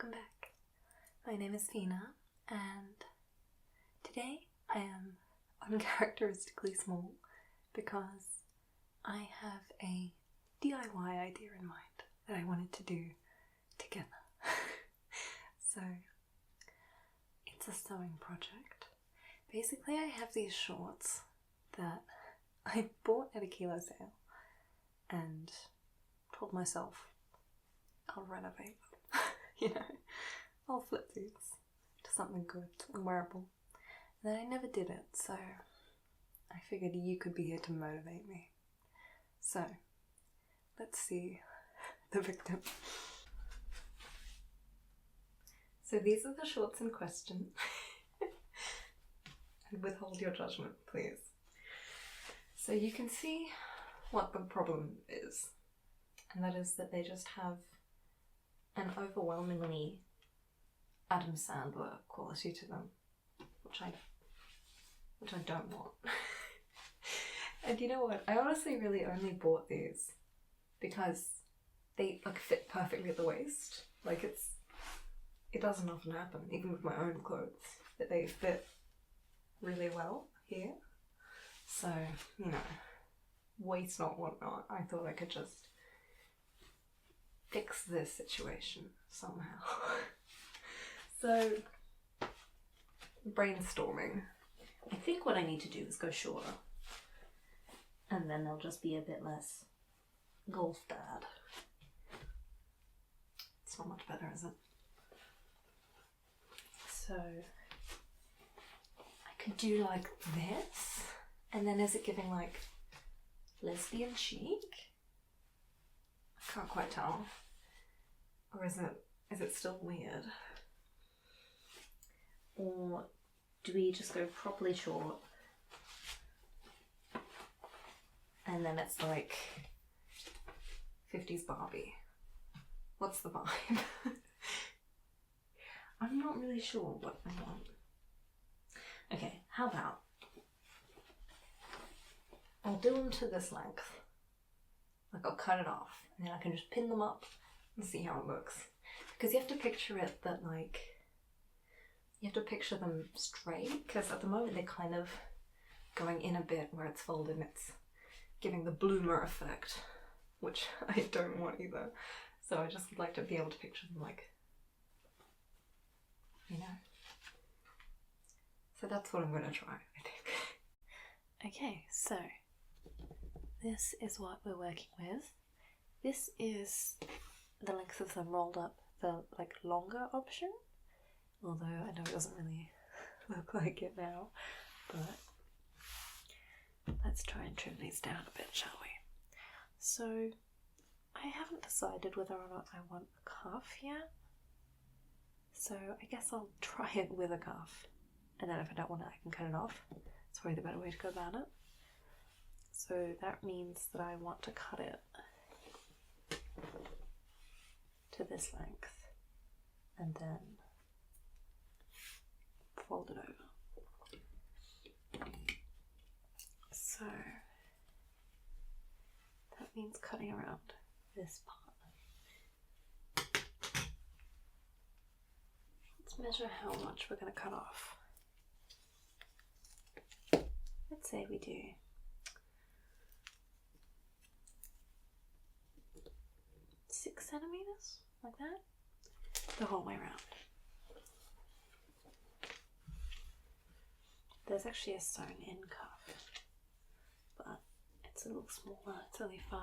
welcome back. My name is Fina, and today I am uncharacteristically small because I have a DIY idea in mind that I wanted to do together. So, it's a sewing project. Basically, I have these shorts that I bought at a kilo sale and told myself I'll renovate them. I'll flip these to something good, something wearable. And then I never did it, so I figured you could be here to motivate me. So, let's see the victim. So these are the shorts in question. And withhold your judgment, please. So you can see what the problem is. And that is that they just have an overwhelmingly Adam Sandler quality to them, which I don't want. And you know what? I honestly really only bought these because they fit perfectly at the waist. It doesn't often happen, even with my own clothes, that they fit really well here. So, waste not, want not. I thought I could just fix this situation somehow. So, brainstorming. I think what I need to do is go shorter. And then they'll just be a bit less golf dad. It's not much better, is it? So, I could do like this. And then is it giving like lesbian chic? I can't quite tell. Or is it still weird? Or do we just go properly short? And then it's like 50s Barbie. What's the vibe? I'm not really sure what I want. Okay, how about I'll do them to this length. I'll cut it off and then I can just pin them up and see how it looks. Because you have to picture it that you have to picture them straight, because at the moment they're kind of going in a bit where it's folded and it's giving the bloomer effect, which I don't want either. So I just would like to be able to picture them So that's what I'm going to try, I think. Okay, so this is what we're working with. This is the length of them rolled up, the longer option. Although I know it doesn't really look like it now, but let's try and trim these down a bit, shall we? So I haven't decided whether or not I want a cuff yet. So I guess I'll try it with a cuff. And then if I don't want it, I can cut it off. It's probably the better way to go about it. So that means that I want to cut it to this length and then fold it over. So that means cutting around this part. Let's measure how much we're going to cut off. Let's say we do 6 centimeters, like that, the whole way around. There's actually a sewn in cuff, but it's a little smaller, it's only 5.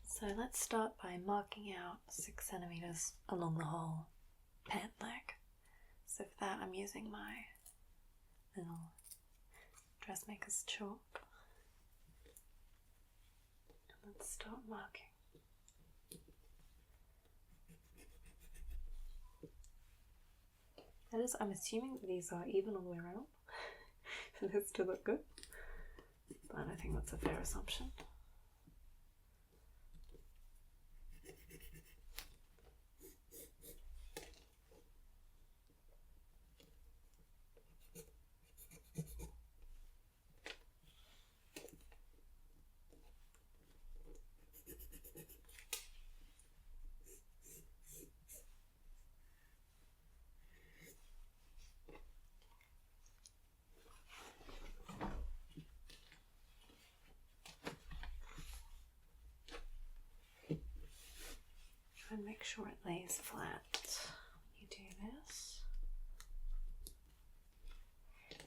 So let's start by marking out 6 centimeters along the whole pant leg. So for that I'm using my little dressmaker's chalk. And let's start marking. That is, I'm assuming that these are even all the way around for this to look good, but I think that's a fair assumption. and make sure it lays flat. You do this.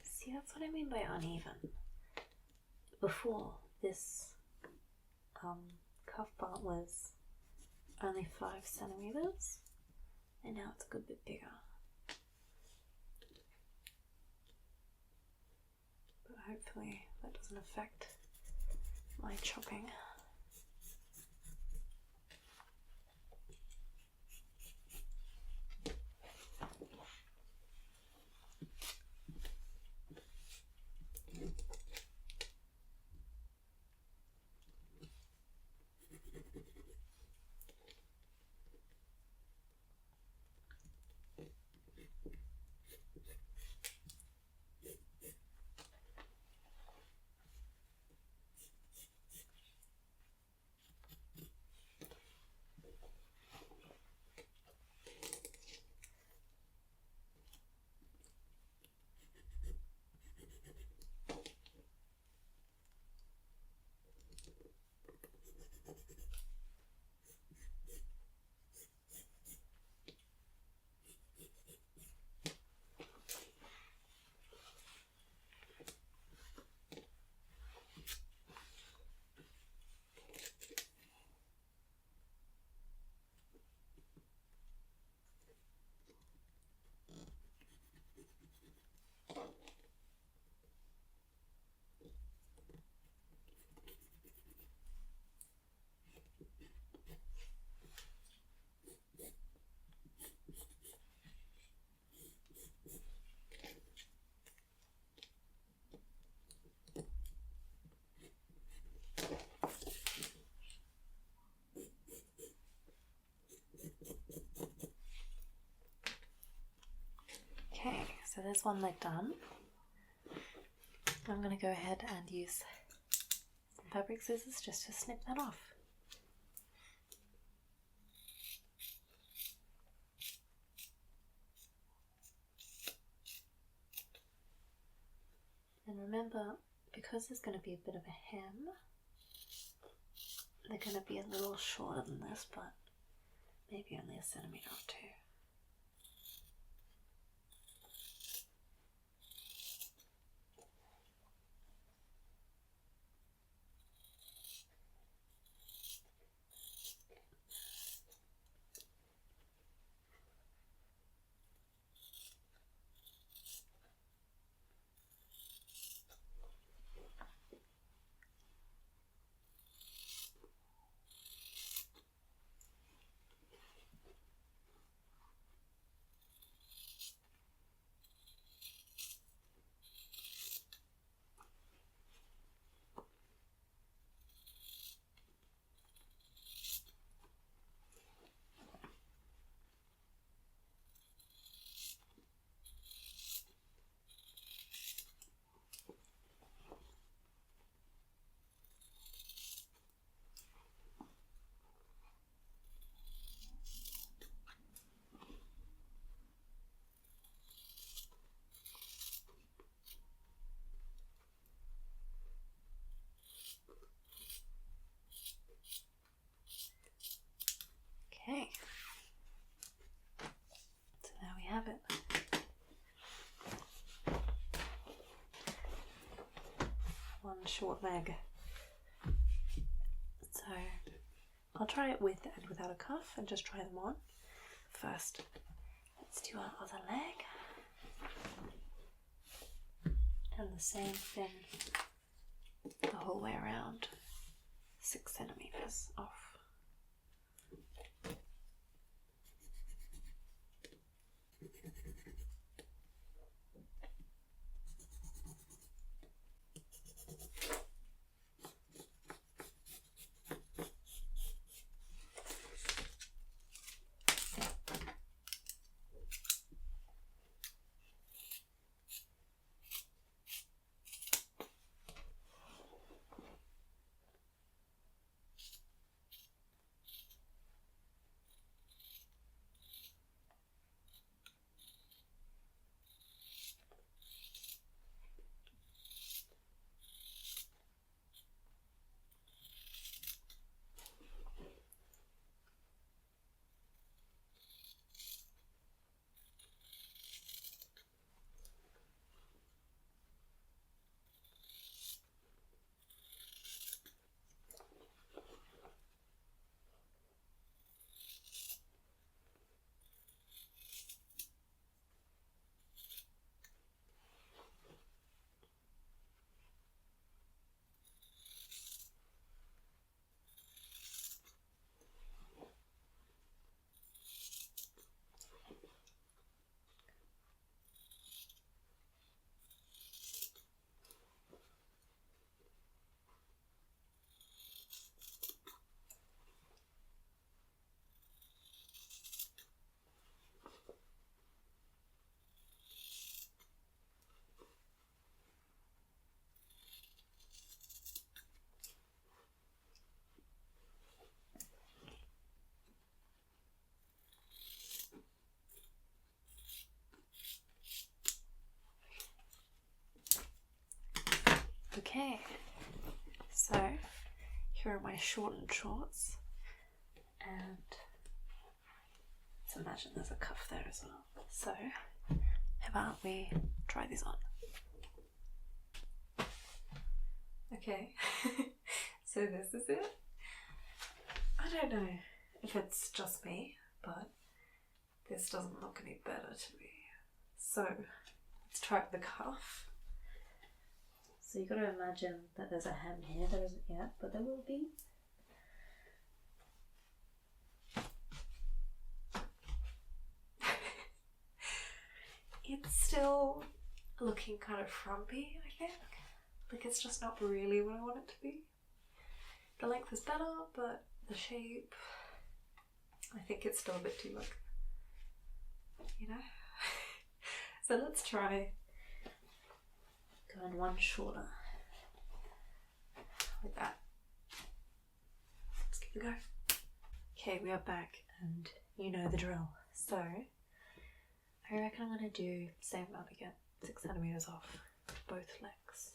See, that's what I mean by uneven. Before, this cuff part was only 5 centimeters, and now it's a good bit bigger. But hopefully that doesn't affect my chopping. Okay, so there's one leg done. I'm going to go ahead and use some fabric scissors just to snip that off. And remember, because there's going to be a bit of a hem, they're going to be a little shorter than this, but maybe only a centimetre or 2. Okay, so there we have it. One short leg. So I'll try it with and without a cuff and just try them on. First, let's do our other leg. And the same thing the whole way around. 6 centimeters off. Okay, so here are my shortened shorts, and let's imagine there's a cuff there as well. So how about we try these on? Okay, so this is it. I don't know if it's just me, but this doesn't look any better to me. So let's try the cuff. So you've got to imagine that there's a hem here. There isn't yet, but there will be. It's still looking kind of frumpy, I think. Like it's just not really what I want it to be. The length is better, but the shape, I think it's still a bit too like, you know? So let's try going one shorter like that. Let's give it a go. Okay, we are back and you know the drill. So I reckon I'm going to do the same amount again, 6 centimeters off both legs.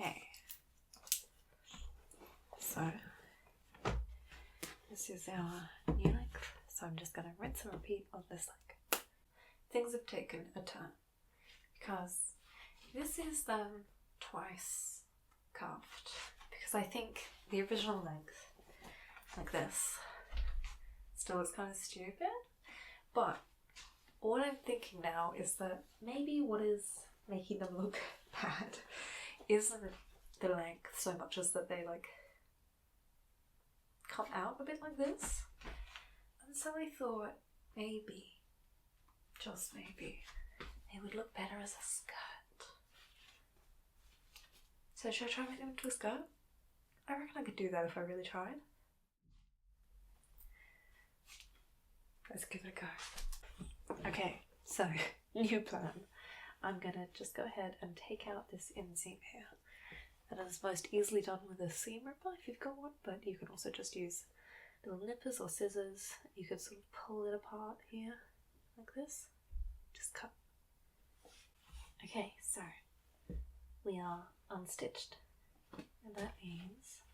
Okay, so this is our new length, so I'm just going to rinse and repeat on this leg. Things have taken a turn because this is twice cuffed, because I think the original length, like this, still is kind of stupid, but what I'm thinking now is that maybe what is making them look bad isn't the length so much as that they like come out a bit like this. And so I thought maybe, just maybe, they would look better as a skirt. So should I try making them into a skirt? I reckon I could do that if I really tried. Let's give it a go. Okay, so new plan. I'm gonna just go ahead and take out this inseam here. That is most easily done with a seam ripper if you've got one, but you can also just use little nippers or scissors. You could sort of pull it apart here, like this. Just cut. Okay, so we are unstitched, and that means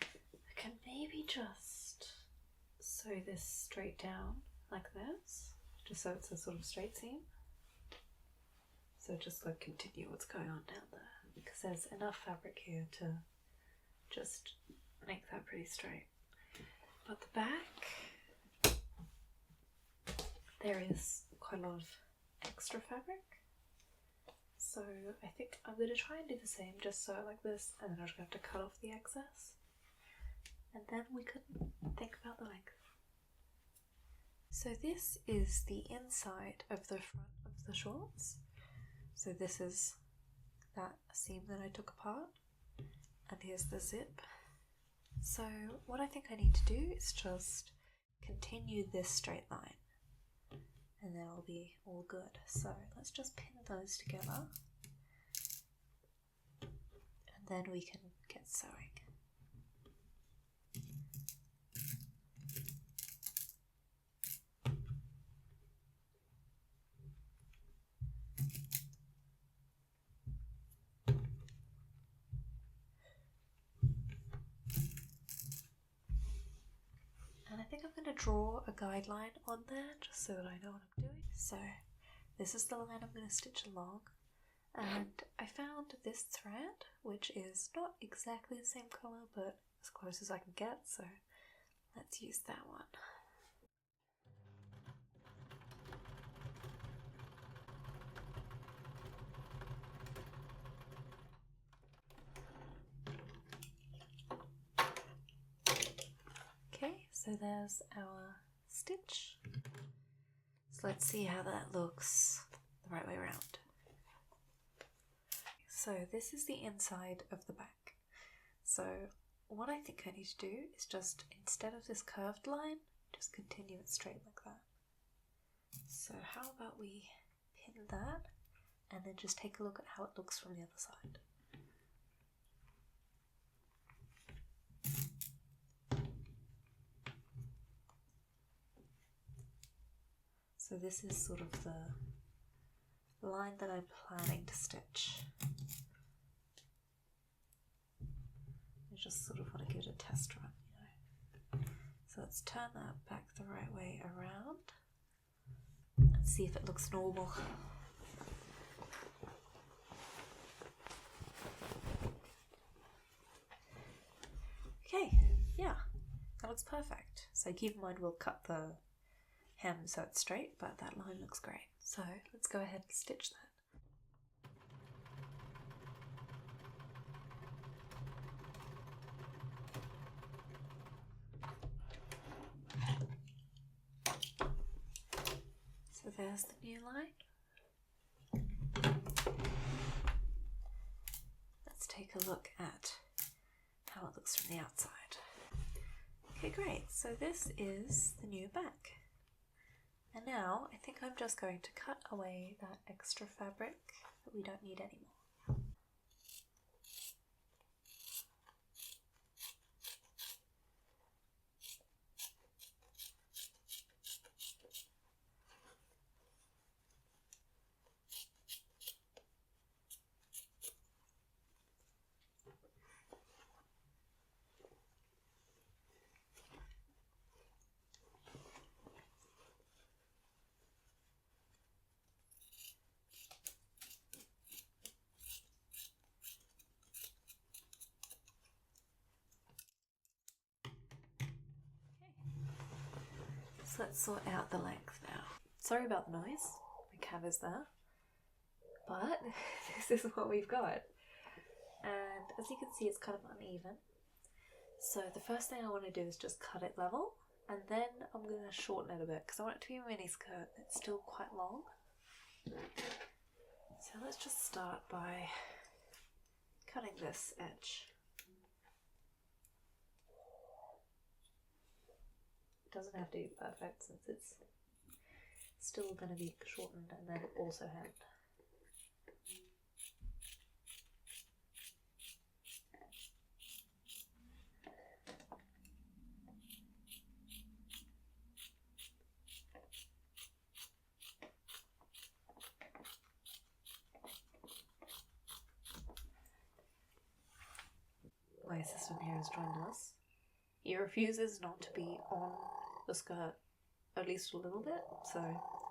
I can maybe just sew this straight down like this, just so it's a sort of straight seam. So just like continue what's going on down there, because there's enough fabric here to just make that pretty straight. But the back, there is quite a lot of extra fabric. So I think I'm going to try and do the same, just sew it like this, and then I'm just going to have to cut off the excess. And then we could think about the length. So this is the inside of the front of the shorts. So this is that seam that I took apart, and here's the zip. So what I think I need to do is just continue this straight line, and then it'll be all good. So let's just pin those together, and then we can get sewing. And I think I'm going to draw a guideline on there just so that I know what I'm doing. So this is the line I'm going to stitch along, and I found this thread, which is not exactly the same colour but as close as I can get, so let's use that one. So there's our stitch. So let's see how that looks the right way around. So this is the inside of the back. So what I think I need to do is just, instead of this curved line, just continue it straight like that. So how about we pin that and then just take a look at how it looks from the other side. So this is sort of the line that I'm planning to stitch. I just sort of want to give it a test run, you know. So let's turn that back the right way around and see if it looks normal. Okay, yeah, that looks perfect. So keep in mind we'll cut the hem so it's straight, but that line looks great. So let's go ahead and stitch that. So there's the new line. Let's take a look at how it looks from the outside. Okay, great. So this is the new back. And now I think I'm just going to cut away that extra fabric that we don't need anymore. So let's sort out the length now. Sorry about the noise, my cat is there, but this is what we've got. And as you can see, it's kind of uneven. So the first thing I want to do is just cut it level, and then I'm going to shorten it a bit because I want it to be a mini skirt. It's still quite long. So let's just start by cutting this edge. It doesn't have to be perfect since it's still going to be shortened and then also hemmed. My assistant here has joined us. He refuses not to be on the skirt at least a little bit, so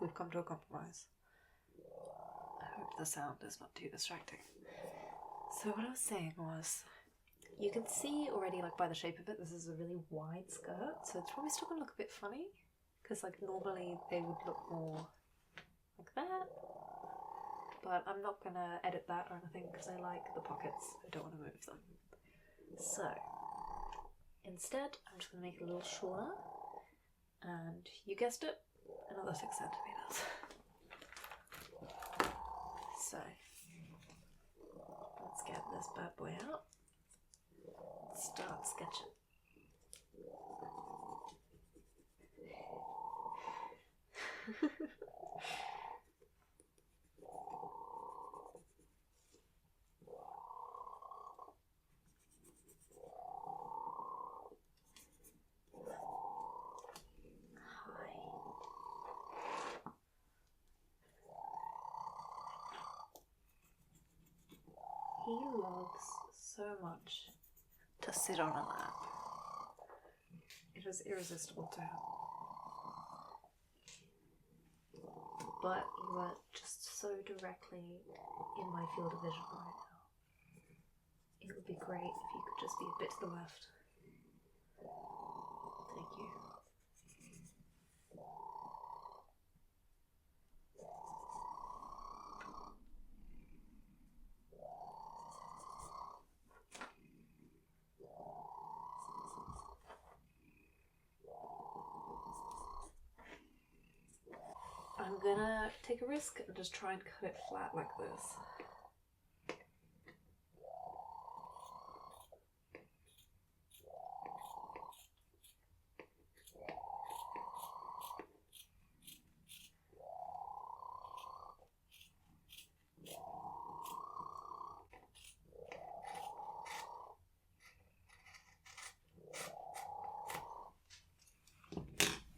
we've come to a compromise. I hope the sound is not too distracting. So what I was saying was, you can see already, like by the shape of it, this is a really wide skirt, so it's probably still gonna look a bit funny, because like normally they would look more like that, but I'm not gonna edit that or anything because I like the pockets. I don't want to move them. So instead, I'm just going to make it a little shorter, and you guessed it, another 6 centimeters. So let's get this bad boy out, start sketching. He loves so much to sit on a lap. It is irresistible to him. But you are just so directly in my field of vision right now. It would be great if you could just be a bit to the left. Thank you. I'm gonna take a risk and just try and cut it flat like this.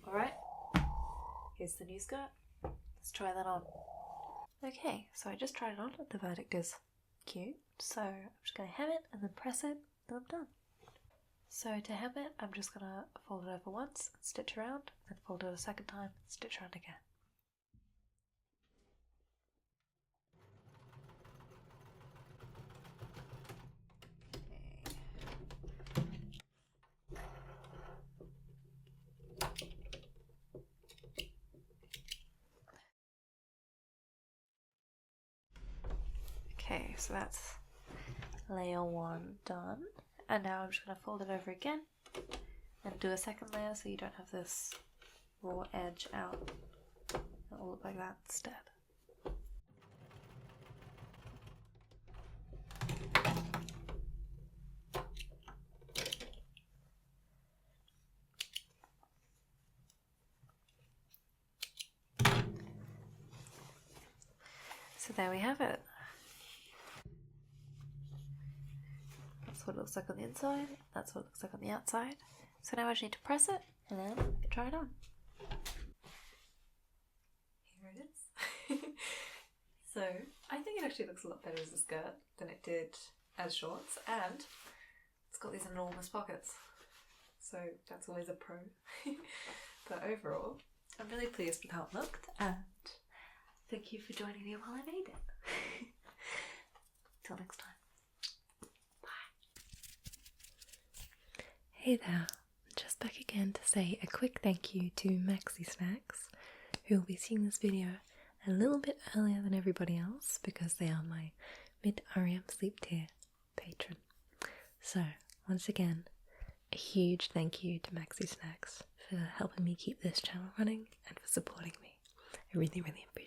Alright, here's the new skirt. Let's try that on. Okay, so I just tried it on. The verdict is cute. So I'm just going to hem it and then press it, and I'm done. So to hem it, I'm just going to fold it over once, stitch around, then fold it a second time, stitch around again. Okay, so that's layer 1 done, and now I'm just going to fold it over again and do a second layer so you don't have this raw edge out. It will look like that instead. So there we have it. That's what it looks like on the inside, that's what it looks like on the outside. So now I just need to press it and then try it on. Here it is. So I think it actually looks a lot better as a skirt than it did as shorts, and it's got these enormous pockets. So that's always a pro. But overall, I'm really pleased with how it looked, and thank you for joining me while I made it. Till next time. Hey there, just back again to say a quick thank you to Maxi Snacks, who will be seeing this video a little bit earlier than everybody else because they are my mid-REM sleep tier patron. So, once again, a huge thank you to Maxi Snacks for helping me keep this channel running and for supporting me. I really, really appreciate it.